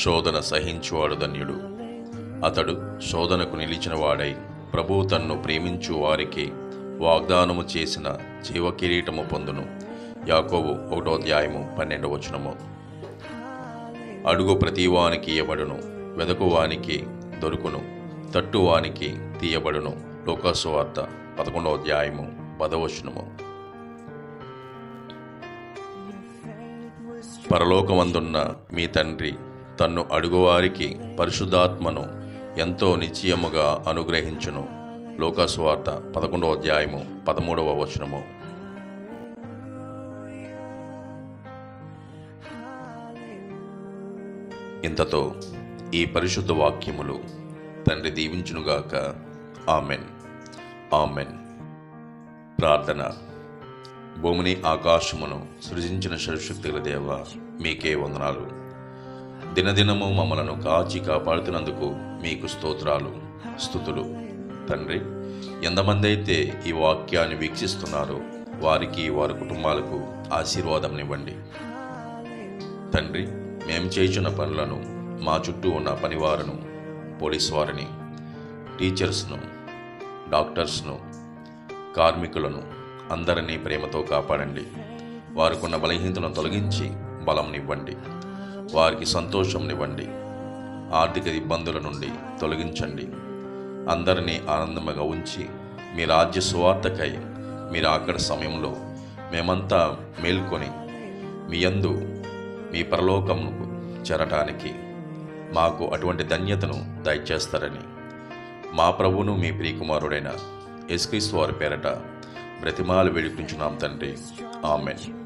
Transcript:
శోధన సహించువాడు ధన్యుడు. అతడు శోధనకు నిలిచిన వాడై ప్రభువు తన్ను ప్రేమించు వారికి వాగ్దానము చేసిన జీవ కిరీటము పొందును. యాకోబు 1:12. అడుగు ప్రతివానికి ఇయ్యబడును, వెదకువానికి దొరుకును, తట్టువానికి తీయబడును. లోకాసువార్త 11:10. పరలోకమందున్న మీ తండ్రి తన్ను అడుగువారికి పరిశుద్ధాత్మను ఎంతో నిశ్చయముగా అనుగ్రహించును. లోకాసువార్త 11:13. ఇంతతో ఈ పరిశుద్ధ వాక్యములు తండ్రి దీవించునుగాక. ఆమెన్. ఆమెన్. ప్రార్థన. భూమిని ఆకాశమును సృజించిన సర్వశక్తిగల దేవ, మీకే వందనాలు. దినదినము మమ్మలను కాచి కాపాడుతున్నందుకు మీకు స్తోత్రాలు, స్తుతులు. తండ్రి, ఎంతమంది అయితే ఈ వాక్యాన్ని వీక్షిస్తున్నారో వారికి, వారి కుటుంబాలకు ఆశీర్వాదంనివ్వండి. తండ్రి, మేము చేసిన పనులను, మా చుట్టూ ఉన్న పనివారును, పోలీసు వారిని, టీచర్స్ను, డాక్టర్స్ను, కార్మికులను అందరినీ ప్రేమతో కాపాడండి. వారికున్న బలహీనతను తొలగించి బలంనివ్వండి. వారికి సంతోషంనివ్వండి. ఆర్థిక ఇబ్బందుల నుండి తొలగించండి. అందరినీ ఆనందంగా ఉంచి మీ రాజ్య సువార్తకై మీరు అక్కడ సమయంలో మేమంతా మేల్కొని మీ యందు మీ పరలోకముకు చేరటానికి మాకు అటువంటి ధన్యతను దయచేస్తారని మా ప్రభువును మీ ప్రియకుమారుడైన యేసుక్రీస్తు వారి పేరట బ్రతిమాలు వేడుకుంటున్నాం తండ్రి. ఆమెన్.